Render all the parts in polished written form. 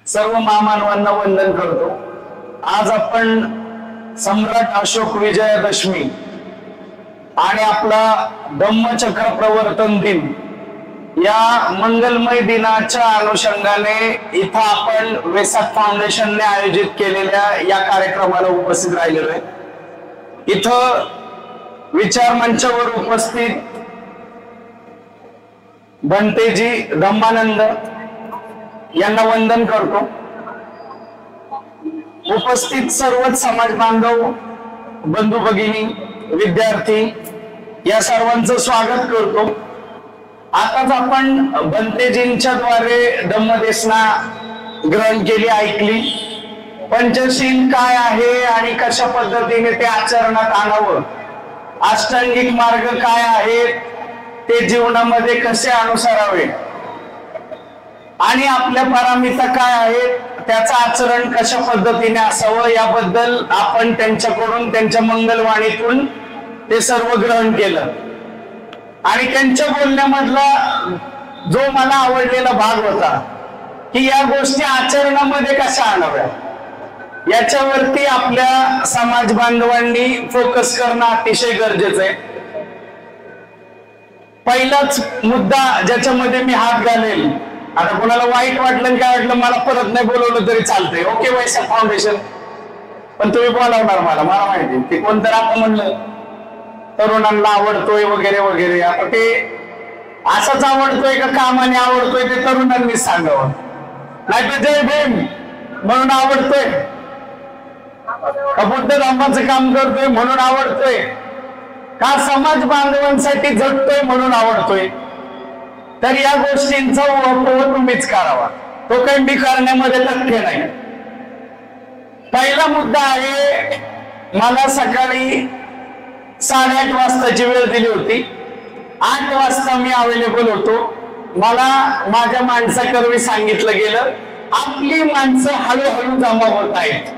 सर्व महामानवांना वंदन करतो। आज आपण सम्राट अशोक विजयादशमी आणि आपला धम्मचक्र प्रवर्तन दिन या मंगलमय दिनाच्या अनुषंगाने इथं आपण वेसाक फाउंडेशनने आयोजित केलेल्या या कार्यक्रमाला उपस्थित राहिलेलो आहे। इथं विचार मंचावर उपस्थित बंतेजी धम्मानंद यांना वंदन करतो। उपस्थित सर्वच समाज बांधव, बंधू भगिनी, विद्यार्थी या सर्वांचं स्वागत करतो। आताच आपण बंतेजींच्या द्वारे धम्मदेशना ग्रहण केली, ऐकली। पंचशील काय आहे आणि कशा पद्धतीने ते आचरणात आणावं, अष्टांगिक मार्ग काय आहेत, ते जीवनामध्ये कसे अनुसरावे आणि आपल्या पारमिता काय आहेत, त्याचं आचरण कशा पद्धतीने असावं याबद्दल आपण त्यांच्याकडून, त्यांच्या मंगलवाणीतून ते सर्व ग्रहण केलं। आणि त्यांच्या बोलण्यामधला जो मला आवडलेला भाग होता की या गोष्टी आचरणामध्ये कशा आणाव्या, याच्यावरती आपल्या समाज बांधवांनी फोकस करणं अतिशय गरजेचं आहे। पहिलाच मुद्दा ज्याच्यामध्ये मी हात घालेल, आता कोणाला वाईट वाटलं काय वाटलं, मला परत नाही बोलवलं तरी चालतंय, ओके वेसाक फाउंडेशन, पण तुम्ही बोलावणार मला माहिती ते कोणतं आपण म्हणलं तरुणांना आवडतोय वगैरे वगैरे। आता ते असंच आवडतोय का कामाने आवडतोय ते तरुणांनीच सांगावं, नाही तर जय भीम म्हणून आवडतोय का बुद्ध धर्माचं काम करतोय म्हणून आवडतोय का समाज बांधवांसाठी झटतोय म्हणून आवडतोय, तर या गोष्टींचा उपयोग तुम्हीच करावा, तो काही मी करण्यामध्ये तथ्य नाही। पहिला मुद्दा आहे, मला सकाळी 8:30 वाजताची वेळ दिली होती, 8 वाजता मी अवेलेबल होतो। मला माझ्या माणसाकरवी सांगितलं गेलं आपली माणसं हळूहळू जमा होत आहेत,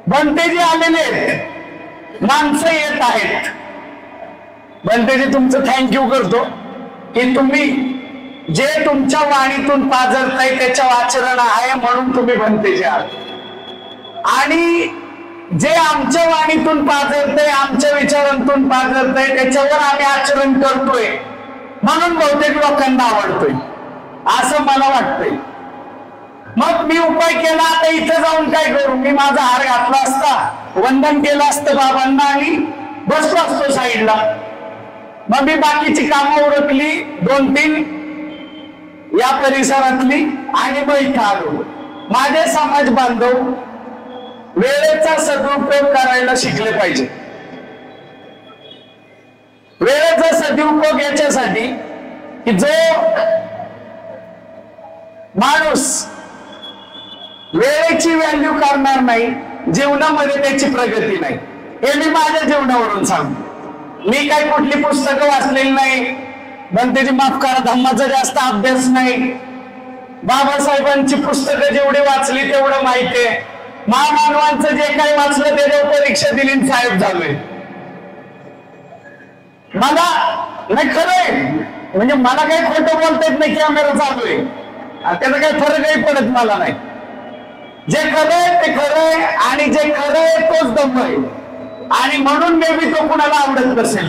बंतेजी आलेले आहेत, माणसं येत आहेत। बंतेजी तुमचं थँक्यू करतो की तुम्ही जे तुमच्या वाणीतून पाजरताय त्याच्या आचरण आहे म्हणून तुम्ही बंतेजी आहात, आणि जे आमच्या वाणीतून पाजरतय, आमच्या विचारांतून पाजरतय त्याच्यावर आम्ही आचरण करतोय म्हणून बहुतेक लोकांना आवडतोय असं मला वाटतंय। मग मी उपाय केला, आता इथं जाऊन काय करू, मी माझा हार घातला असता, वंदन केलं असतं बाबांना आणि बसलो असतो साईडला। मग मी बाकीची कामं उरकली 2-3 या परिसरातली आणि मग इथं आलो। माझे समाज बांधव वेळेचा सदुपयोग करायला शिकले पाहिजे। वेळेचा सदुपयोग याच्यासाठी की जो माणूस वेळेची व्हॅल्यू करणार नाही, जीवनामध्ये त्याची प्रगती नाही। हे मी माझ्या जीवनावरून सांगतो। मी काही कुठली पुस्तकं वाचलेली नाही, बंतेजी माफ करा, धम्माचा जास्त अभ्यास नाही, बाबासाहेबांची पुस्तकं जेवढी वाचली तेवढं माहिती आहे, महामानवांचं जे काही वाचलं त्याच्यावर परीक्षा दिली साहेब झालोय। मला नाही खरंय, म्हणजे मला काही खोटं बोलता येत नाही, कॅमेरा चालू आहे, त्याचा काही फरकही पडत मला नाही। जे खरंय ते खरंय आणि जे खरंय तोच धम्म आहे, आणि म्हणून मे बी तो कुणाला आवडत नसेल,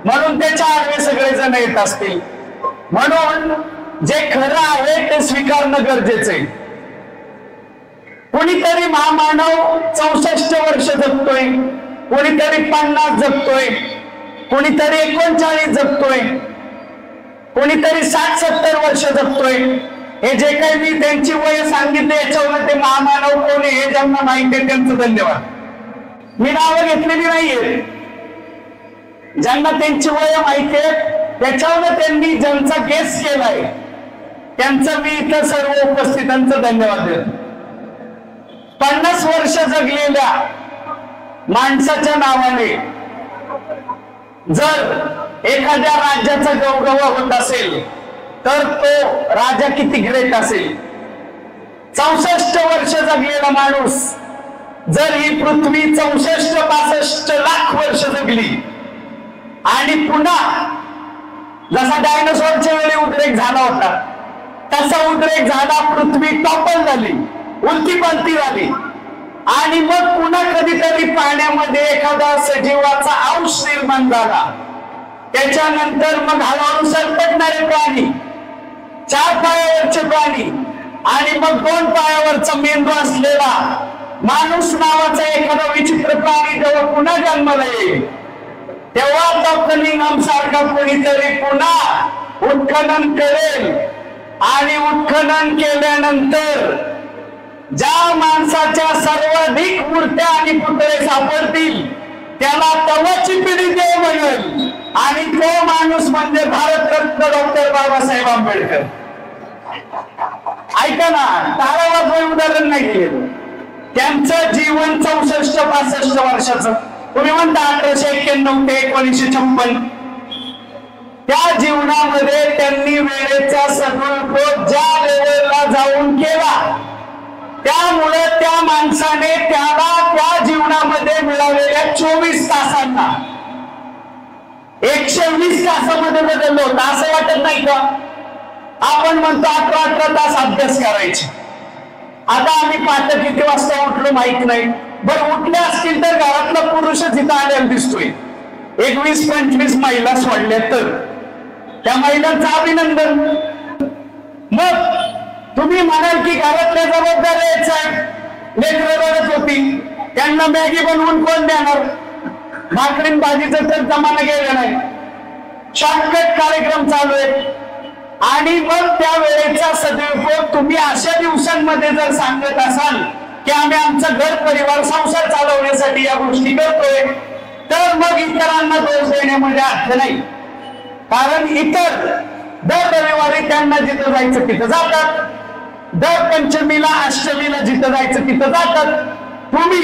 म्हणून त्याच्या आडवे सगळे जण येत असतील। म्हणून जे खरं आहे ते स्वीकारणं गरजेचं आहे। कोणीतरी महामानव 64 वर्ष जगतोय, कोणीतरी 50 जगतोय, कोणीतरी 39 जगतोय, कोणीतरी 60-70 वर्ष जगतोय। हे जे काही मी त्यांची वय सांगितले याच्यावर ते महामानव कोण आहे हे ज्यांना माहिती आहे त्यांचं धन्यवाद। मी नावं घेतलेली नाहीये, ज्यांना त्यांची वय माहिती आहे त्याच्यावर त्यांनी ज्यांचा गेस केलाय त्यांचं मी इथं सर्व उपस्थितांचं धन्यवाद देतो। 50 वर्ष जगलेल्या माणसाच्या नावाने जर एखाद्या राज्याचा गवगवा होत असेल तर तो राजा किती ग्रेट असेल। 64 वर्ष जगलेला माणूस जर ही पृथ्वी 64-65 लाख वर्ष जगली आणि पुन्हा जसा डायनोसॉरच्या वेळी उद्रेक झाला होता तसा उद्रेक झाला, पृथ्वी टॉपल झाली, उलटी पालती झाली आणि मग पुन्हा कधीतरी पाण्यामध्ये एखादा सजीवाचा अंश निर्माण झाला. त्याच्यानंतर मग हळूहळू सरपटणारे प्राणी, 4 पायावरचे प्राणी आणि मग 2 पायावरचा मेंदू असलेला माणूस नावाचा एखादा विचित्र प्राणी जेव्हा पुन्हा जन्माला येईल, तेव्हा तो कलिंगम सारखा कोणीतरी पुन्हा उत्खनन करेल आणि उत्खनन केल्यानंतर ज्या माणसाच्या सर्वाधिक मूर्त्या आणि पुतळे सापडतील त्याला तवाची पिढी देव म्हणेल आणि तो माणूस म्हणजे भारतरत्न डॉक्टर बाबासाहेब आंबेडकर. ऐका ना, तारावाचं उदाहरण नाही दिलेलं. त्यांचं जीवन 64-65 वर्षाचं. तुम्ही म्हणता 1891 ते 1956. त्या जीवनामध्ये त्यांनी वेळेचा सदुपयोग ज्या लेवलला जाऊन केला, त्यामुळे त्या माणसाने त्याला त्या जीवनामध्ये मिळालेल्या 24 तासांना 120 तासामध्ये बदललं होतं. असं वाटत नाही का? आपण म्हणतो 18 तास अभ्यास करायचे. आता आम्ही पहाटे किती वाजता उठलो माहित नाही. बरं, उठले असतील तर घरातला पुरुषच इथं आलेला दिसतोय. 21-25 महिला सोडल्या तर त्या महिलांचं अभिनंदन. मग तुम्ही म्हणाल की घरातल्या जबाबदाऱ्या लेकरं होती, त्यांना मॅगी बनवून कोण देणार? भाकरीन भाजीचं तर जमाना गेला नाही, शॉर्टकट कार्यक्रम चालू आहे. आणि मग त्या वेळेचा सदुपयोग तुम्ही अशा दिवसांमध्ये जर सांगत असाल की आम्ही आमचा घर परिवार संसार चालवण्यासाठी या गोष्टी करतोय, तर मग इतरांना दोष देण्यामध्ये अर्थ नाही. कारण इतर दर रविवारी त्यांना जिथं जायचं तिथं जातात, दर पंचमीला अष्टमीला जिथं जायचं तिथं जातात. तुम्ही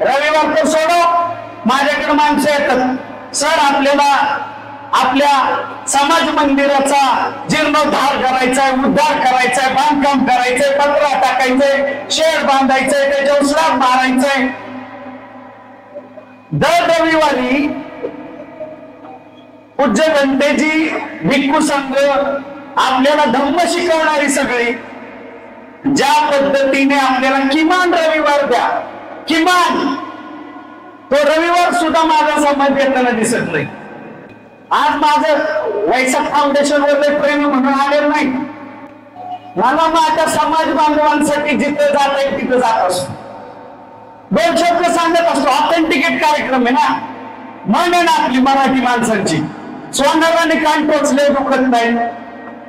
रविवार तर सोडो, माझ्याकडे माणसं येतात, सर आपल्याला आपल्या समाज मंदिराचा जीर्णोद्धार करायचाय, उद्धार करायचाय, बांधकाम करायचंय, पत्रा टाकायचंय, शेड बांधायचंय, त्याच्यावर स्लॅब मारायचंय. दर रविवारी पूज्य घंटेजी भिक्खू संघ आपल्याला धम्म शिकवणारी सगळी ज्या पद्धतीने आपल्याला किमान रविवार द्या, किमान तो रविवार सुद्धा माझा समाज येताना दिसत नाही. आज माझं वैशाख फाउंडेशन वरले प्रेमी म्हणून आलेलं नाही. मला माझ्या समाज बांधवांसाठी जिथं जाता येईल तिथं जात असतो, 2 शब्द सांगत असतो. ऑथेंटिकेट कार्यक्रम आहे ना, म्हण आहे ना आपली मराठी माणसांची, सोनाराने कान टोचले दुखत नाही.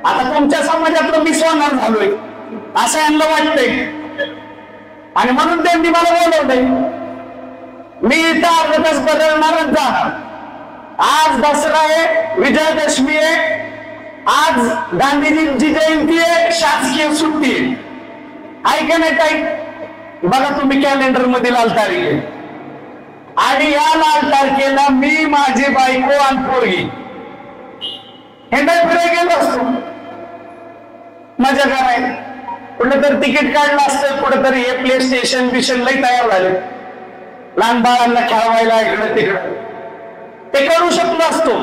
आता तुमच्या समाजातलं मी सोनार झालोय असं यांना वाटतंय आणि म्हणून त्यांनी मला बोलवलंय. मी इथं अर्धा तास बदलणारच जाणार. आज दसरा आहे, विजयादशमी आहे, आज गांधीजींची जयंती आहे, शासकीय सुट्टी आहे. ऐका नाही काही, बघा तुम्ही कॅलेंडर मध्ये लाल तारीख आहे आणि या लाल तारखेला मी, माझी बायको आणि पोरगी हे नाही फिरायला गेलो असतो. मजा कराय कुठं तर तिकीट काढलं असतं, कुठंतरी हे प्ले स्टेशन बिशन लई तयार झाले, लहान बाळांना खेळवायला इकडं तिकडं, ते करू शकलो असतो.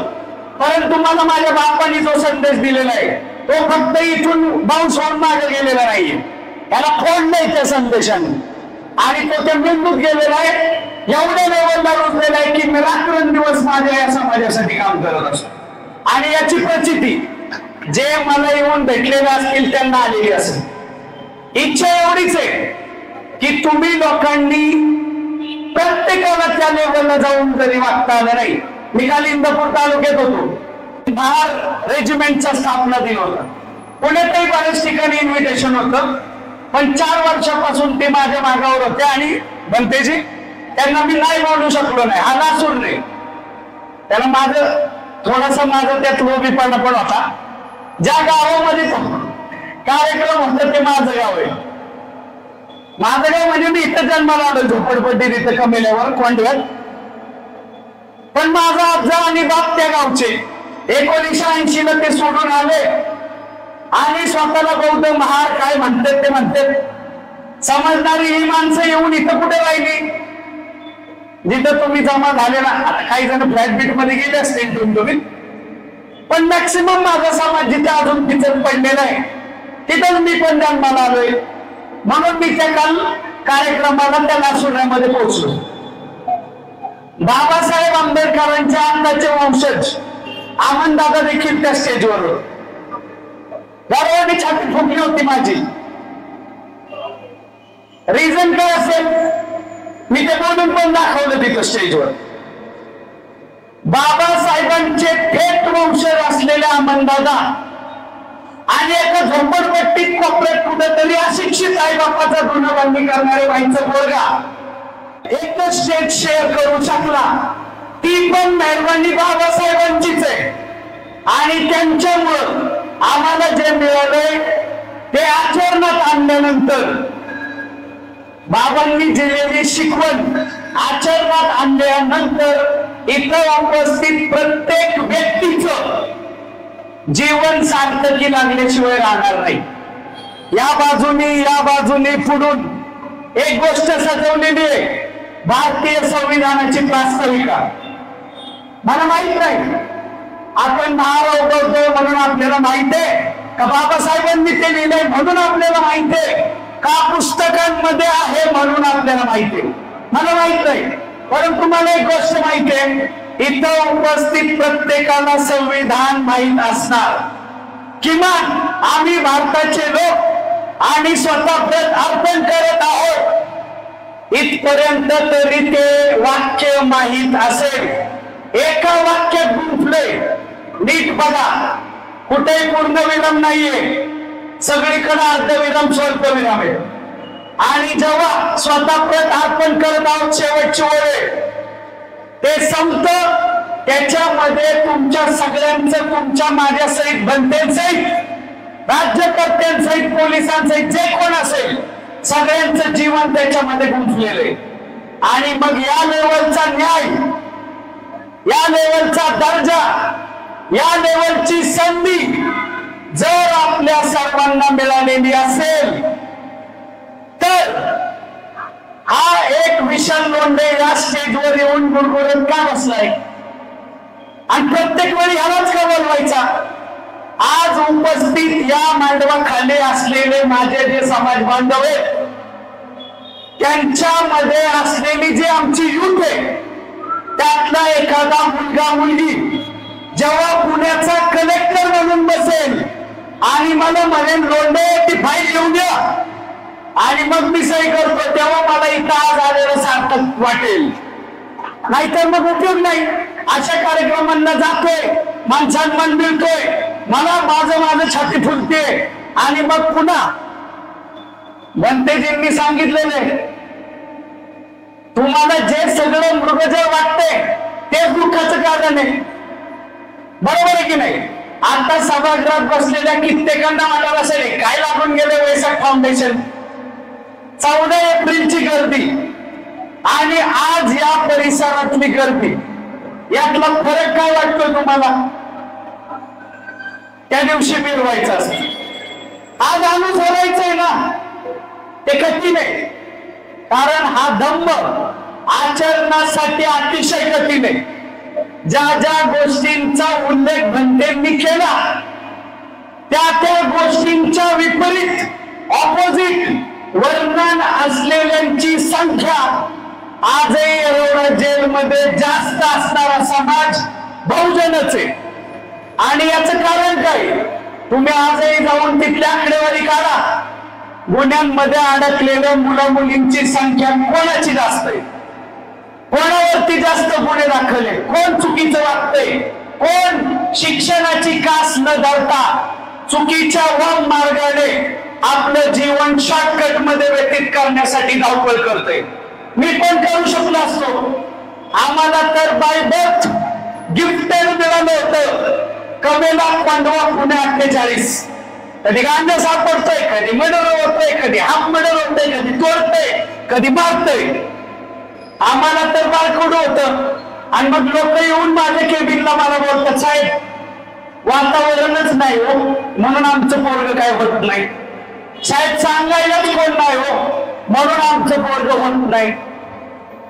परंतु मला माझ्या बापाने जो संदेश दिलेला आहे तो फक्त इथून बाउन्स होऊन मागे गेलेला नाहीये, त्याला फोडलंय त्या संदेशाने आणि तो त्या मेंदूत गेलेला आहे. एवढ्या लेवलला रुजलेला आहे की मी रात्रंदिवस माझ्या या समाजासाठी काम करत असतो. आणि याची प्रचिती जे मला येऊन भेटलेले असतील त्यांना आलेली असेल. इच्छा एवढीच आहे की तुम्ही लोकांनी प्रत्येकाला त्या लेवलला जाऊन जरी वागता आलं नाही. मी काल इंदापूर तालुक्यात होतो, महार रेजिमेंटचा स्थापना दिन होता. पुण्यातही बऱ्याच ठिकाणी इन्व्हिटेशन होतं, पण 4 वर्षापासून ते माझ्या मागावर होते आणि बनतेजी त्यांना मी नाही बोलू शकलो नाही. हा नासूर नाही, त्याला माझं थोडासा माझा त्यात लोभीपणा पण होता. ज्या गावामध्ये कार्यक्रम होता ते माझं गाव आहे. माझं गाव म्हणजे मी इथं जन्माला आलो, झोपडपट्टी तिथं कमेल्यावर कोंडव्यात. पण माझा आजा आणि बाप त्या गावचे. 1980 ला ते सोडून आले आणि स्वतःला बौद्ध महार काय म्हणतात ते म्हणतात. समजणारी ही माणसं येऊन इथं कुठे राहिली जिथं तुम्ही जमा झाले ना. काही जण फ्लॅट बीट मध्ये गेले असतील तुम्ही, पण मॅक्सिमम माझा समाज जिथे अजून पिचत पडलेला आहे तिथंच मी पण जन्माला आलोय, म्हणून मी त्या काल कार्यक्रमाला त्या लासुर्यामध्ये पोहोचलो. बाबासाहेब आंबेडकरांच्या आत्ताचे वंशज आमनदादा देखील त्या स्टेजवर गर्वाने छाती फुगली होती माझी. रिझन काय असेल मी ते बोलून पण दाखवलं तिथं स्टेजवर. बाबासाहेबांचे थेट वंशज असलेल्या आमनदादा आणि एका झोपडपट्टीत कोपऱ्यात कुठेतरी अशिक्षित आई बापाचा गुन्हेगारी करणारे व्हायचं पोरगा एकच स्टेज शेअर करू शकला, ती पण मेहरबानी बाबासाहेबांचीच आहे. आणि त्यांच्यामुळं आम्हाला जे मिळालंय ते आचरणात आणल्यानंतर बाबांनी दिलेली शिकवण आचरणात आणल्यानंतर इथं उपस्थित प्रत्येक व्यक्तीचं जीवन सार्थकी लागल्याशिवाय राहणार नाही. या बाजूने पुढून एक गोष्ट सजवलेली आहे, भारतीय संविधानाची प्रास्ताविका. मला माहित नाही आपण नाव उगवतोय म्हणून आपल्याला माहित आहे का बाबासाहेबांनी ते लिहिलंय म्हणून आपल्याला माहित आहे का पुस्तकांमध्ये आहे म्हणून आपल्याला माहिती आहे, मला माहित नाही. परंतु मला एक गोष्ट माहिती आहे, इथं उपस्थित प्रत्येकाला संविधान माहित असणार. किमान आम्ही भारताचे लोक आणि स्वतः अर्पण करत आहोत इथपर्यंत तरी ते वाक्य माहित असेल. एका वाक्यात गुंफले, नीट बघा, कुठेही पूर्णविराम नाहीये, सगळीकडे अर्धविराम स्वल्पविराम आहे. आणि जेव्हा स्वतः अर्पण करत आहोत शेवटची ओळ ते संपत, त्याच्यामध्ये तुमच्या सगळ्यांचं, तुमच्या माझ्यासहित बनतेसहित, राज्यकर्त्यांसहित, पोलिसांसहित जे कोण असेल सगळ्यांचं जीवन त्याच्यामध्ये गुंतलेलं आहे. आणि मग या लेवलचा न्याय, या लेवलचा दर्जा, या लेवलची संधी जर आपल्या सर्वांना मिळालेली असेल तर हा एक विशाल लोंढे या स्टेजवर येऊन गुरगुरत का बसलाय आणि प्रत्येक वेळी ह्यालाच का बोलवायचा. आज उपस्थित या मांडवाखाली असलेले माझे जे समाज बांधव आहेत त्यांच्यामध्ये असलेली जी आमची युथ आहे त्यातला एखादा मुलगा मुलगी जेव्हा पुण्याचा कलेक्टर म्हणून बसेल आणि मला म्हणेन लोंढे ती फाईल घेऊन द्या आणि मग मी सही करतो, तेव्हा मला इथं आज आलेलं सार्थक वाटेल. नाहीतर मग उपयोग नाही. अशा कार्यक्रमांना जातोय, माणसांना मिळतोय, मला माझं छाती फुलते आणि मग पुन्हा बनतेजींनी सांगितलेले तुम्हाला जे सगळं मृगजळ वाटतंय तेच दुःखाचं कारण आहे. बरोबर आहे की नाही. आता सभागृहात बसलेल्या कित्येकांना वाटत असेल काय लागून गेले वैशाख फाउंडेशन. 14 एप्रिलची गर्दी आणि आज या परिसरातली गर्दी यातला फरक काय वाटतो तुम्हाला. त्या दिवशी मिळवायचं असतं, आज अनुसरायचंय ना, ते कठीण आहे. कारण हा धम्म आचरणासाठी अतिशय कठीण आहे. ज्या ज्या गोष्टींचा उल्लेख बनतेंनी केला त्या गोष्टींच्या विपरीत ऑपोजिट वर्णन असलेल्यांची संख्या आजही येरवडा जेलमध्ये जास्त असणारा समाज बहुजनच आहे. आणि याचं कारण काय, तुम्ही आजही जाऊन तिथल्या आकडेवारी काढा. गुन्ह्यांमध्ये अडकलेल्या मुला मुलींची संख्या कोणाची जास्त आहे, कोणावरती जास्त गुन्हे दाखल आहे, कोण चुकीचं वागतंय, कोण शिक्षणाची कास न धरता चुकीच्या वाम मार्गाने आपलं जीवन शॉर्टकट मध्ये व्यतीत करण्यासाठी धावपळ करतोय. मी पण करू शकलो असतो. आम्हाला तर बाय बर्थ गिफ्टेड मिळालं होतं कमेला पांडवा पुणे 48. कधी गांजा सापडतोय, कधी मर्डर होतोय, कधी हाफ मर्डर होतोय, कधी तोडतोय, कधी मारतोय. आम्हाला तर बाळकडू होतं. आणि मग लोक येऊन माझ्या केबिनला मला बोलतात साहेब वातावरणच नाही हो म्हणून आमचं पोरग काय होत नाही, साहेब सांगायलाच कोण नाही हो म्हणून आमचं पोरग होत नाही,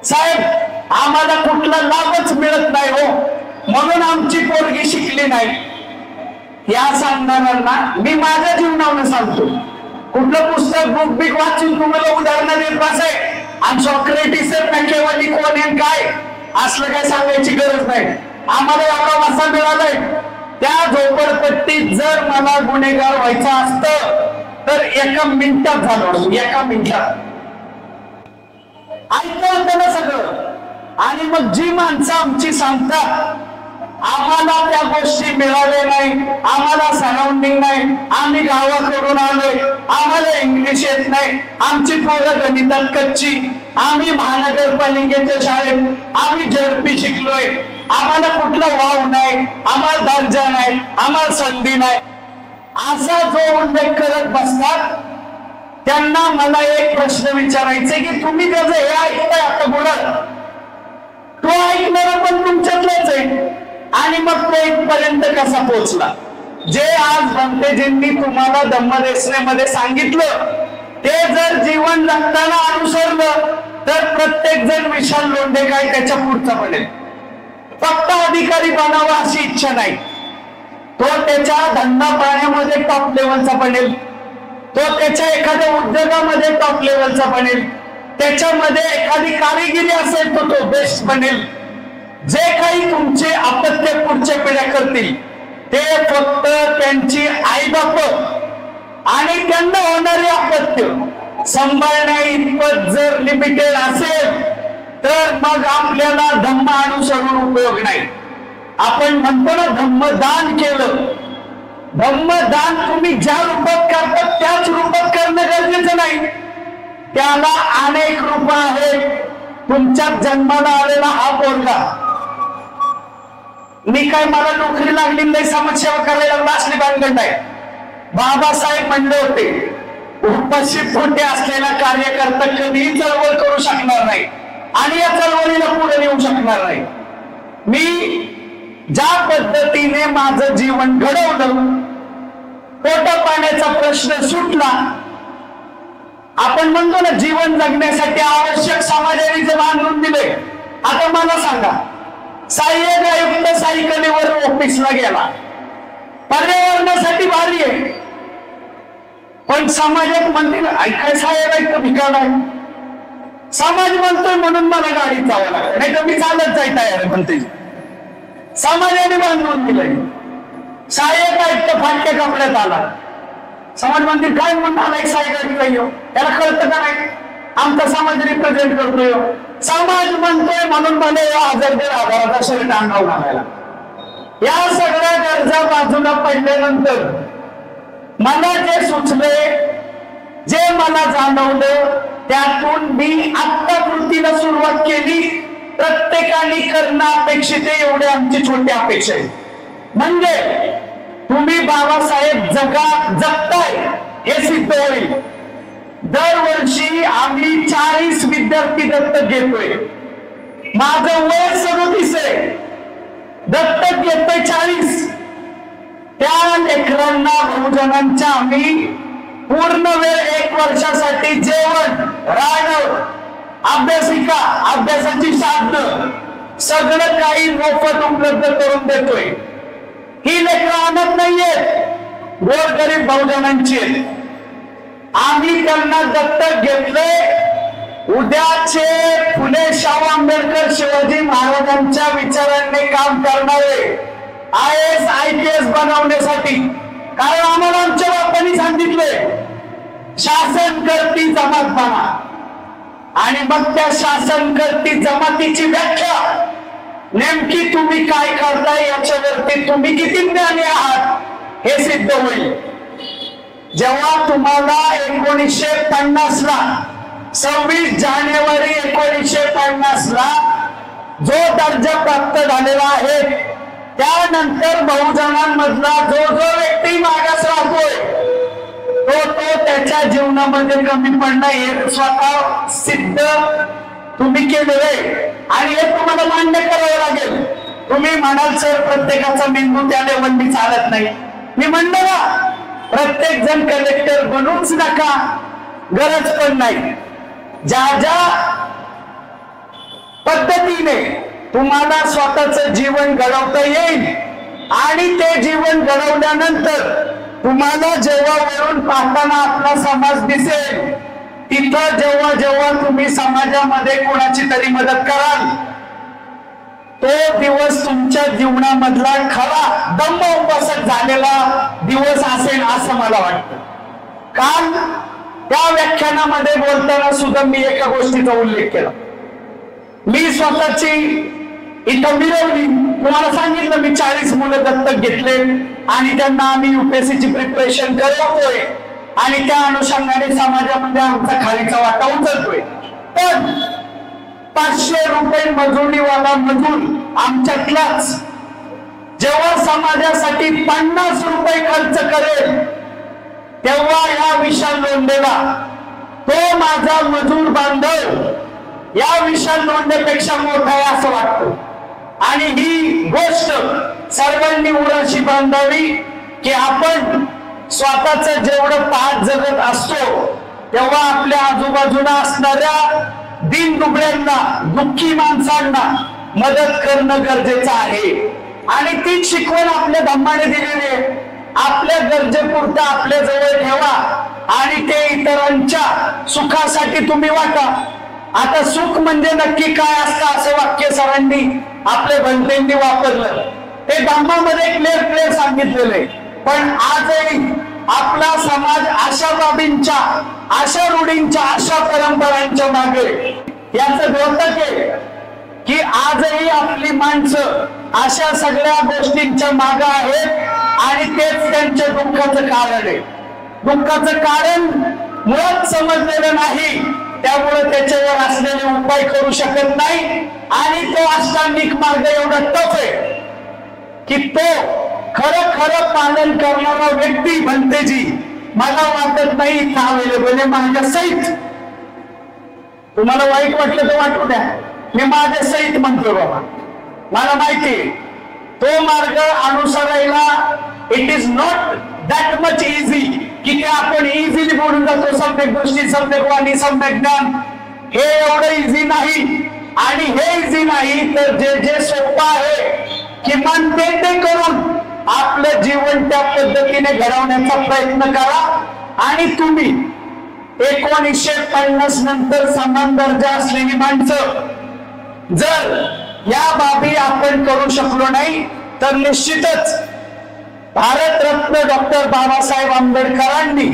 साहेब आम्हाला कुठला लाभच मिळत नाही हो म्हणून आमची पोरगी शिकली नाही. या सांगणाऱ्यांना मी माझ्या जीवनावर सांगतो. कुठलं पुस्तक बुक बिक वाचून तुम्हाला उदाहरणं देत बसाय आणि सॉक्रेटिस मॅकियावेली कोण आहे काय असलं काय सांगायची गरज नाही. आम्हाला एवढा वासा मिळालाय. त्या झोपडपट्टीत जर मला गुन्हेगार व्हायचं असतं तर एका मिनिटात झालं. एका मिनिटात ऐकलं होतं ना सगळं. आणि मग जी माणसं आमची सांगतात आम्हाला त्या गोष्टी मिळाल्या नाही, आम्हाला सराउंडिंग नाही, आम्ही गावाकडून आलोय, आम्हाला इंग्लिश येत नाही, आमची पोरं गणितात कच्ची, आम्ही महानगरपालिकेच्या शाळेत आम्ही झडपी शिकलोय, आम्हाला कुठला वाव नाही, आम्हाला दर्जा नाही, आम्हाला संधी नाही, असा जो उल्लेख करत बसतात त्यांना मला एक प्रश्न विचारायचा की तुम्ही त्याचं हे ऐकताय आता बोला तो ऐकणारा पण तुमच्यातलाच आहे. आणि मग तो इथपर्यंत कसा पोहोचला? जे आज भंतेजींनी तुम्हाला धम्मदेशनेमध्ये सांगितलं ते जर जीवन जगताना अनुसरलं तर प्रत्येक जण विशाल लोंढे काय त्याच्या पुढचा बनेल. फक्त अधिकारी बनावा अशी इच्छा नाही. तो त्याच्या धंदा पाण्यामध्ये टॉप लेवलचा बनेल, तो त्याच्या एखाद्या उद्योगामध्ये टॉप लेवलचा बनेल, त्याच्यामध्ये एखादी कारिगिरी असेल तो तो बेस्ट बनेल. जे काही तुमचे अपत्य पुढच्या पिढ्या करतील ते फक्त त्यांची आई बाप आणि त्यांना होणारे अपत्य सांभाळण्या इतपत जर लिमिटेड असेल तर मग आपल्याला धम्म अनुसरून उपयोग नाही. आपण म्हणतो ना धम्मदान केलं. धम्मदान तुम्ही ज्या रूपात करतात त्याच रूपात करणं गरजेचं नाही. त्याला अनेक रूप आहेत. तुमच्या जन्माला आलेला हा पोरगा मी काय मला नोकरी लागली नाही समाजसेवा करायला असली भानगड नाही. बाबासाहेब म्हणले होते उपाशी पोटी असलेला कार्यकर्ता कधीही चळवळ करू शकणार नाही आणि या चळवळीला पुढे नेऊ शकणार नाही. मी ज्या पद्धतीने माझं जीवन घडवलं पोटा पाण्याचा प्रश्न सुटला. आपण म्हणतो ना जीवन जगण्यासाठी आवश्यक समाजाने जे बांधून दिले. आता मला सांगा सहाय्यक आयुक्त सायकलीवर ऑफिसला गेला पर्यावरणासाठी भारी आहे पण समाजात म्हणते ना ऐकाय सहाय्यक आयुक्त भिकाला आहे. समाज म्हणतोय म्हणून मला गाडीत जावं लागतं नाही तर मी चालत जाय तयार आहे म्हणते. समाजाने बांधून दिलंय. सहाय्यक आयुक्त फाटक्या कपड्यात आला. समाज म्हणते काय म्हणून आला एक सहाय्यक आयुक्त त्याला कळतं का नाही आमचा समाज रिप्रेझेंट करतोय. समाज म्हणतोय म्हणून मला 1,000-1,500 शर्ट अंगावर घालायला. या सगळ्या गरजा बाजूला पडल्यानंतर मला जे सुचले जे मला जाणवलं त्यातून मी आत्ता कृतीला सुरुवात केली. प्रत्येकाने करणं अपेक्षित आहे एवढे आमची छोटी अपेक्षा आहे. म्हणजे तुम्ही बाबासाहेब जगताय हे सिद्ध होईल. दरवर्षी आम्ही 40 विद्यार्थी दत्तक घेतोय. माझं वय 37 आहे. दत्तक घेतोय 40. त्या लेकरांना बहुजनांच्या आम्ही पूर्ण वेळ 1 वर्षासाठी जेवण राहणं अभ्यासिका अभ्यासाची साधनं सगळं काही मोफत उपलब्ध करून देतोय. ही लेकरं आणत नाहीयेत गोरगरीब बहुजनांची. आम्ही त्यांना दत्तक घेतले. उद्याचे फुले शाहू आंबेडकर शिवाजी महाराजांच्या विचारांनी काम करणारे IAS IPS बनवण्यासाठी. कारण आम्हाला आमच्या बापांनी सांगितले शासन करती जमात बना आणि मग त्या शासन करती जमातीची व्याख्या नेमकी तुम्ही काय करताय याच्यावरती तुम्ही किती ज्ञानी आहात हे सिद्ध होईल. जेव्हा तुम्हाला 1950 ला 26 जानेवारी 1950 ला जो दर्जा प्राप्त झालेला आहे त्यानंतर बहुजनांमधला जो जो व्यक्ती मागास राहतोय तो त्याच्या जीवनामध्ये कमी पडणं हे स्वतः सिद्ध तुम्ही केलेलं आहे आणि हे तुम्हाला मान्य करावं लागेल. तुम्ही म्हणाल सर प्रत्येकाचा मेंदू त्या लेवलनी चालत नाही. मी म्हणलं ना प्रत्येक जण कलेक्टर बनूच नका गरज पण नाही. ज्या ज्या पद्धतीने तुम्हाला स्वतःच जीवन घडवता येईल आणि ते जीवन घडवल्यानंतर तुम्हाला जेव्हा वरून पाहताना आपला समाज दिसेल, तिथं जेव्हा जेव्हा तुम्ही समाजामध्ये कोणाची तरी मदत कराल, तो दिवस तुमच्या जीवनामधला खरा दम्म उपासक झालेला दिवस असेल असं मला वाटतं. काल त्या व्याख्यानामध्ये बोलताना सुद्धा मी एका गोष्टीचा उल्लेख केला. मी स्वतःची इथं मिरवली, तुम्हाला सांगितलं मी 40 मुलं दत्तक घेतले आणि त्यांना आम्ही UPSC प्रिपरेशन करवतोय आणि त्या अनुषंगाने समाजामध्ये आमचा खालीचा वाटा उचलतोय. पण 500 रुपये मजुरीवाला मजूर आमच्यातलाच जेव्हा समाजासाठी 50 रुपये खर्च करेल, तेव्हा या विशाल लोंढेला तो माझा मजूर बांधव या विशाल लोंढेपेक्षा मोठा आहे असं वाटतं. आणि ही गोष्ट सर्वांनी उराशी बांधावी की आपण स्वतःच जेवढं पाहत जगत असतो, तेव्हा आपल्या आजूबाजूला असणाऱ्या दीन दुबळ्यांना, दुःखी माणसांना मदत करणं गरजेचं आहे. आणि ती शिकवण आपल्या धम्माने दिलेली आहे. आपल्या गरजेपुरतं आपल्या जवळ ठेवा आणि ते इतरांच्या सुखासाठी तुम्ही वाटा. आता सुख म्हणजे नक्की काय असतं असं वाक्य सरांनी आपल्या भंतेंनी वापरलं, ते धम्मामध्ये क्लिअर सांगितलेलं आहे. पण आजही आपला समाज अशा बाबींच्या, अशा रूढींच्या, अशा परंपरांच्या मागे याचं द्योतक आहे की आजही आपली माणसं अशा सगळ्या गोष्टींच्या मागे आहेत आणि तेच त्यांच्या दुःखाचं कारण आहे. दुःखाचं कारण मुळात समजलेलं नाही, त्यामुळे त्याच्यावर असलेले उपाय करू शकत नाही. आणि तो अष्टांगिक मार्ग एवढा टफ आहे की तो खरं पालन करणारा व्यक्ती भंतेजी मला वाटत नाही इथं अवेलेबल आहे माझ्या सहित. तुम्हाला वाईट वाटलं तर वाटू द्या, मी माझ्या सहित म्हणतो बाबा. मला माहिती तो मार्ग अनुसरायला it is not that much easy की ते आपण इझिली बोलून जातो. सम्यक दृष्टी, सम्यक वाणी, सम्यक ज्ञान हे एवढं इझी नाही. आणि हे इझी नाही तर जे जे सोपं आहे किमान ते करून आपलं जीवन त्या पद्धतीने घडवण्याचा प्रयत्न करा. आणि तुम्ही 1950 नंतर समान दर्जा असलेली माणसं जर या बाबी आपण करू शकलो नाही तर निश्चितच भारतरत्न डॉक्टर बाबासाहेब आंबेडकरांनी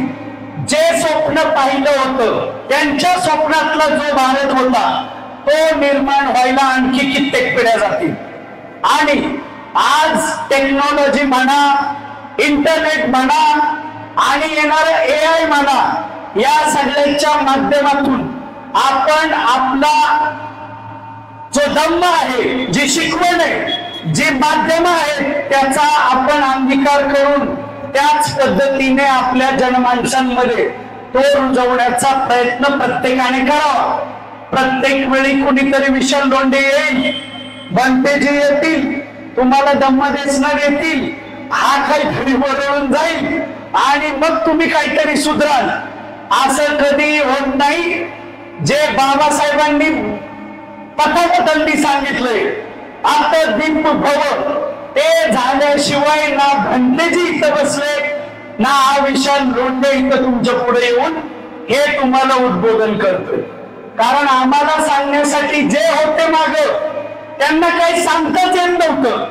जे स्वप्न पाहिलं होतं, त्यांच्या स्वप्नातला जो भारत होता तो निर्माण व्हायला आणखी कित्येक पिढ्या जातील. आणि आज टेक्नॉलॉजी म्हणा, इंटरनेट म्हणा आणि येणारं AI म्हणा, या सगळ्यांच्या माध्यमातून आपण आपला जो धम्म आहे, जी शिकवण आहे, जी माध्यम आहे, त्याचा आपण अंगीकार करून त्याच पद्धतीने आपल्या जनमानसांमध्ये तो रुजवण्याचा प्रयत्न प्रत्येकाने करावा. प्रत्येक वेळी कुणीतरी विशाल लोंढे येईल, भंतेजी येतील, तुम्हाला धम्म देसणार येतील, हा काहीतरी बदलून जाईल आणि मग तुम्ही काहीतरी सुधराल. असं कधी होत नाही. जे बाबासाहेबांनी पथापथांनी सांगितलंय आता दीप भव, ते झाल्याशिवाय ना भंतेजी इथं बसले ना हा विशाल लोंढे इथं तुमच्या पुढे येऊन हे तुम्हाला उद्बोधन करतोय. कारण आम्हाला सांगण्यासाठी जे होते माग त्यांना काही सांगताच येत नव्हतं.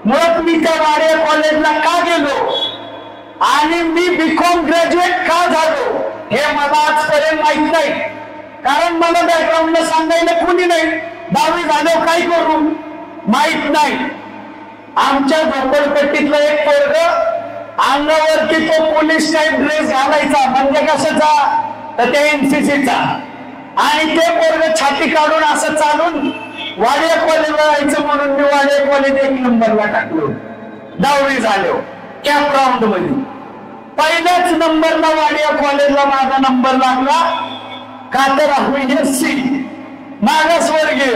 मुळात मी त्या वाड्या कॉलेजला का गेलो आणि मी BCom ग्रॅज्युएट का झालो हे मला आजपर्यंत माहित नाही. कारण मला बॅकग्राऊंडला सांगायला कोणी नाही. 10वी झाल्यावर काय करू माहित नाही. आमच्या झोपडपट्टीतलं एक पोरग अंगावरती तो पोलीस टाईप ड्रेस घालायचा, म्हणजे कशाचा तर त्या NCCचा. आणि ते पोरग छाती काढून असं चालून वाडिया कॉलेजला जायचं म्हणून मी वाडिया कॉलेज 1 नंबरला टाकलो. 10वी झालो कॅप राऊंड मध्ये पहिल्याच नंबरला वाडिया कॉलेजला माझा नंबर लागला. का तर SC मागासवर्गीय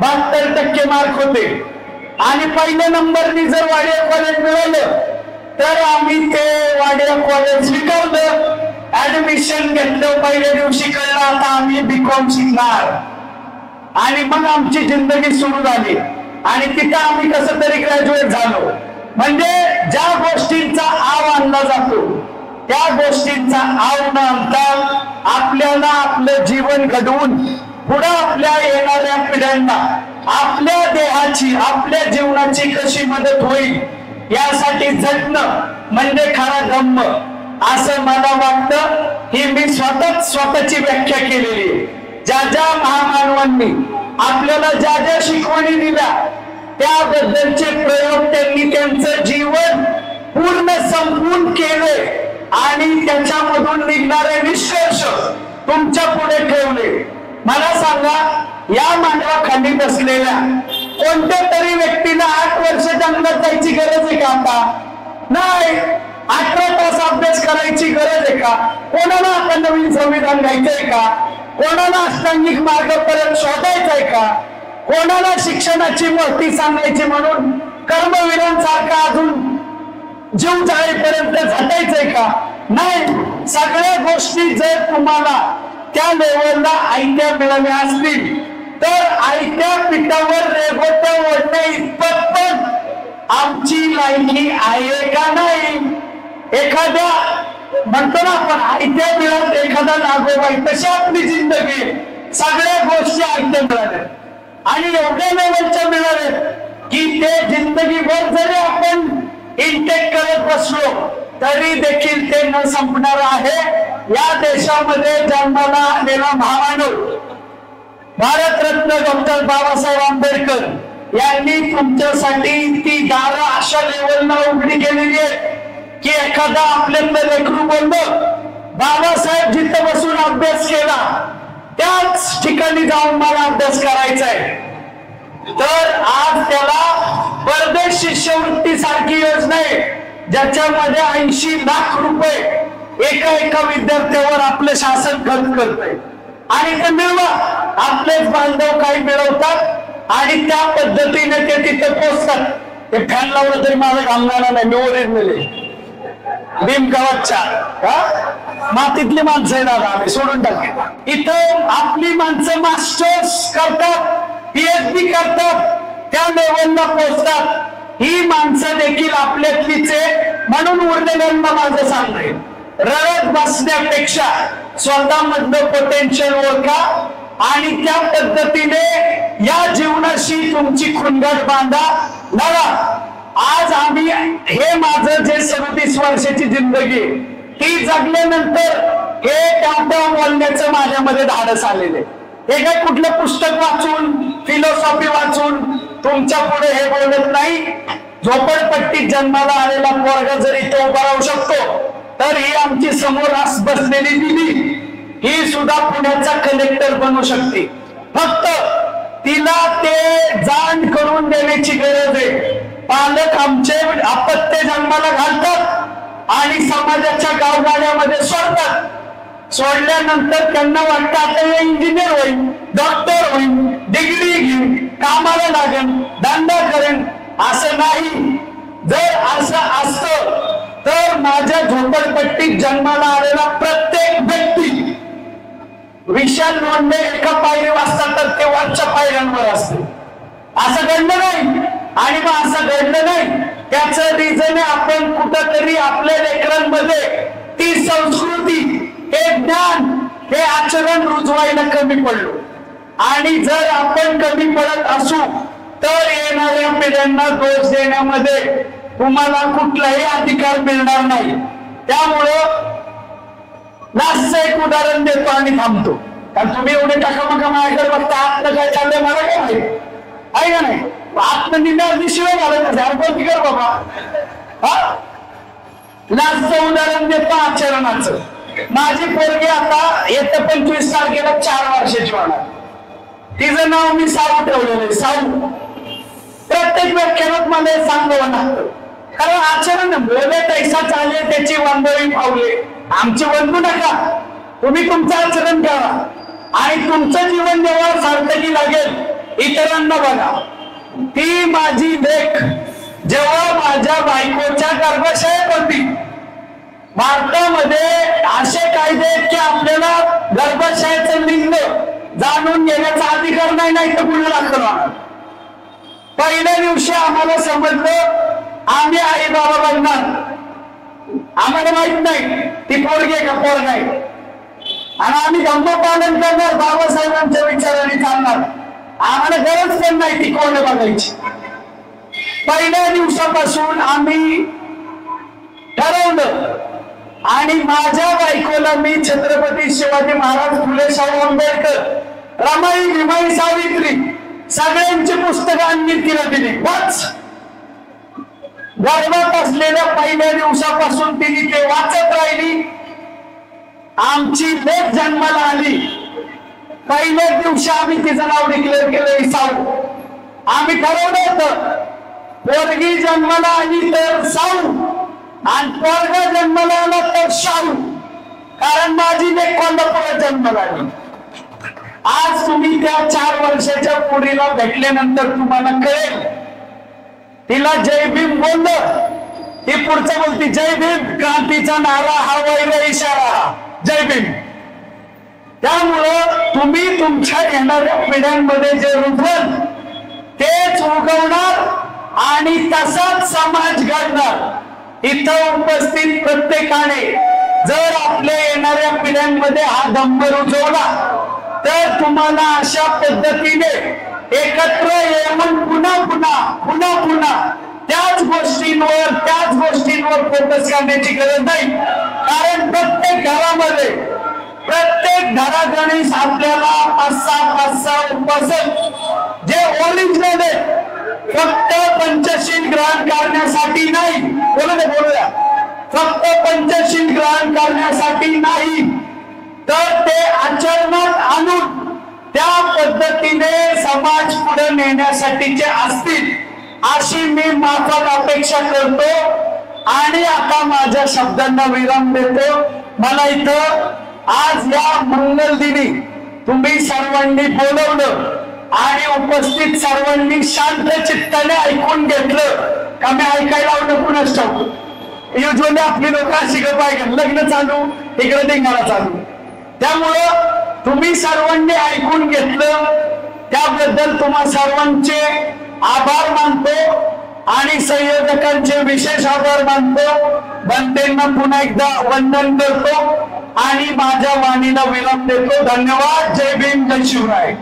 72% मार्क होते आणि पहिल्या नंबरनी जर वाडिया कॉलेज मिळालं तर आम्ही ते वाडिया कॉलेज स्वीकारलं, ऍडमिशन घेतलं. पहिल्या दिवशी कळलं आता आम्ही BCom शिकणार आणि मग आमची जिंदगी सुरू झाली आणि तिथं आम्ही कसं तरी ग्रॅज्युएट झालो. म्हणजे ज्या गोष्टींचा आव आणला जातो त्या गोष्टींचा आव न आणता आपल्याला आपलं जीवन घडवून पुढे आपल्या येणाऱ्या पिढ्यांना आपल्या देहाची आपल्या जीवनाची कशी मदत होईल यासाठी झटणं म्हणजे खरा धम्म असं मला वाटतं. ही मी स्वतःची व्याख्या केलेली आहे. ज्या ज्या महामानवांनी आपल्याला ज्या ज्या शिकवणी दिल्या त्याबद्दलचे प्रयोग त्यांनी त्यांचं जीवन पूर्ण संपवून केले आणि त्याच्यामधून निघणारे निष्कर्ष तुमच्या पुढे ठेवले. मला सांगा, या मांडवाखाली बसलेल्या कोणत्या तरी व्यक्तीला 8 वर्ष जंगलात जायची गरज आहे का? आता नाही. 18 तास अभ्यास करायची गरज आहे का? कोणाला आता नवीन संविधान घ्यायचंय का? कोणाला अष्टांगिक मार्ग परत शोधायचाय का? कोणाला शिक्षणाची महती सांगायची म्हणून कर्मवीरांसारखा अजून जीव जाळेपर्यंत झटायचंय का? नाही. सगळ्या गोष्टी जर तुम्हाला त्या लेवलला आयत्या मिळाल्या असतील तर आयत्या पिठावर रेघोट्या ओढणे इतपत पण आमची लायकी आहे का नाही? एखाद्या म्हणतो ना आपण आयत्या मिळत एखादा नागोबाई, तशी आपली जिंदगी. सगळ्या गोष्टी आयत्या मिळाल्या आणि एवढ्या लेवलच्या मिळाल्या की ते जिंदगीभर जरी आपण इंटेक करत बसलो तरी देखील ते न संपणार आहे. या देशामध्ये जन्माला आलेला महामानव भारतरत्न डॉक्टर बाबासाहेब आंबेडकर यांनी तुमच्यासाठी ती दारं अशा लेवलला उघडी केलेली आहे की एखादा आपल्यातलं लेकरू बोललं, बाबासाहेब जिथं बसून अभ्यास केला त्याच ठिकाणी जाऊन मला अभ्यास करायचा आहे, तर आज त्याला परदेश शिष्यवृत्ती सारखी योजना आहे ज्याच्यामध्ये 80 लाख रुपये एका विद्यार्थ्यावर आपलं शासन खर्च करतंय. आणि ते मिळवा, आपलेच बांधव काही मिळवतात आणि त्या पद्धतीने ते तिथे पोहोचतात. ते फॅन लावलं तरी माझं कामगार नाही, मी ओरिजिनल आहे. भीमगावाच्या मातीतली माणसं आहे दादा, आम्ही सोडून टाकले. इथं आपली माणसं मास्टर्स करतात, PhD करतात, त्या लेवलला पोहोचतात. ही माणसं देखील आपल्यातलीच आहे. म्हणून उरलेल्यांना माझं सांगणं, रडत बसण्यापेक्षा स्वतःमधलं पोटेन्शियल ओळखा आणि त्या पद्धतीने या जीवनाशी तुमची खुणगाट बांधा, लढा. आज आम्ही हे माझं जे 37 वर्षाची जिंदगी ती जगल्यानंतर हे टावटाव बोलण्याचं माझ्यामध्ये धाडस आलेले. हे काय कुठलं पुस्तक वाचून फिलॉसॉफी वाचून तुमच्या पुढे हे बोलत नाही. झोपडपट्टीत जन्माला आलेला पोरगा जरी तो उभा राहू शकतो तर ही आमची समोर बसलेली दिली ही सुद्धा पुण्याचा कलेक्टर बनू शकते. फक्त तिला ते जाण करून देण्याची गरज आहे. पालक आमचे अपत्य जन्माला घालतात आणि समाजाच्या गावगाड्यामध्ये सोडतात. सोडल्यानंतर त्यांना वाटतं आता हे इंजिनियर होईल, डॉक्टर होईल, डिग्री घेईन, कामाला लागेल, धंदा करेन. असं नाही. जर असं असतं तर माझ्या झोपडपट्टीत जन्माला आलेला प्रत्येक व्यक्ती विशाल लोंढे एका पायरी वाजता तर ते वरच्या पायऱ्यांवर असते. असं घडलं नाही. आणि मग असं घडलं नाही त्याचं रिझन आपण कुठंतरी आपल्या लेकरांमध्ये ती संस्कृती, हे ज्ञान, हे आचरण रुजवायला कमी पडलो. आणि जर आपण कमी पडत असू तर येणाऱ्या पिढ्यांना दोष देण्यामध्ये तुम्हाला कुठलाही अधिकार मिळणार नाही. त्यामुळं लास्टचं एक उदाहरण देतो आणि थांबतो. कारण तुम्ही एवढे टाकामका माझ्याकडे बघता आतलं काय चाललंय मला काय माहिती आहे का नाही. आत्म निम्या शिवाय घालत झाडपण कर बाबा. हा, लास्टचं उदाहरण देतो आचरणाचं. माझी पोरगी आता येत्या 25 तारखेला 4 वर्षाची होणार. तिचं नाव मी साऊ ठेवलेलं आहे, साऊ. प्रत्येक व्याख्यानात मला हे सांगावं लागतं. कारण आचरण बोले तैसा चाले त्याची वंदवी पावले. आमची वंदू नका, तुम्ही तुमचं आचरण करा आणि तुमचं जीवन जेव्हा सार्थकी लागेल इतरांना बघा. ती माझी लेक जेव्हा माझ्या बायकोच्या गर्भाशयात होती, भारतामध्ये असे कायदे आहेत की आपल्याला गर्भाशयाचं लिंग जाणून घेण्याचा अधिकार नाही, नाही तर गुन्हा दाखल होणार. पहिल्या दिवशी आम्हाला समजलं आम्ही आई बाबा बघणार, आम्हाला माहित नाही ती पोरगी आहे का पोरगा आहे, आणि आम्ही धम्म पालन करणार, बाबासाहेबांच्या विचाराने चालणार, आम्हाला गरज पण नाही ती कोण बघायची. पहिल्या दिवसापासून आम्ही ठरवलं आणि माझ्या बायकोला मी छत्रपती शिवाजी महाराज, फुले शाहू आंबेडकर, रमाई भीमाई सावित्री सगळ्यांची पुस्तकांनी तिला दिली. बस गर्भात असलेल्या पहिल्या दिवसापासून तिने ते वाचत राहिली. आमची लेक जन्माला आली, पहिल्याच दिवशी आम्ही तिचं नाव डिक्लेअर केलं साऊ. आम्ही ठरवलं होतं पोरगी जन्माला आली तर साऊ आणि पोरगा जन्माला आला तर शाहू, कारण माझी लेक कोल्हापुरात जन्माला आली. आज तुम्ही त्या 4 वर्षाच्या पोरीला भेटल्यानंतर तुम्हाला कळेल, तिला जय भीम बोललं, ती पुढचं बोलती जय भीम, क्रांतीचा नारा हा वैर इशारा, जय भीम. त्यामुळं तुम्ही तुमच्या येणाऱ्या पिढ्यांमध्ये जे रुजल तेच उगवणार आणि तसाच समाज घडणार. इथं उपस्थित प्रत्येकाने जर आपल्या येणाऱ्या पिढ्यांमध्ये हा धम्म रुजवला तर तुम्हाला अशा पद्धतीने एकत्र येऊन पुन्हा त्याच गोष्टींवर फोकस करण्याची गरज नाही. कारण प्रत्येक घरामध्ये, प्रत्येक घरागणीस आपल्याला 5-6 उपासक जे ओरिजिनल आहे, फक्त पंचशील ग्रहण करण्यासाठी नाही, बोलूया, फक्त पंचशील ग्रहण करण्यासाठी नाही तर ते आचरणात आणून त्या पद्धतीने समाज पुढे नेण्यासाठीचे असतील अशी मी माफक अपेक्षा करतो. आणि आता माझ्या शब्दांना विराम देतो. मला इथं आज या मंगल दिनी तुम्ही सर्वांनी बोलवलं आणि उपस्थित सर्वांनी शांत चित्ताने ऐकून घेतलं का मी ऐकायला लावलं कुणाच ठाऊक. युजली आपली लोक अशी गप ऐकत, लग्न चालू इकडे धिंगाणा चालू. त्यामुळं तुम्ही सर्वांनी ऐकून घेतलं त्याबद्दल तुम्हा सर्वांचे आभार मानतो आणि संयोजकांचे विशेष आभार मानतो. बनतेंना पुन्हा एकदा वंदन करतो आणि माझ्या वाणीला विराम देतो. धन्यवाद. जय भीम, जय शिवराय.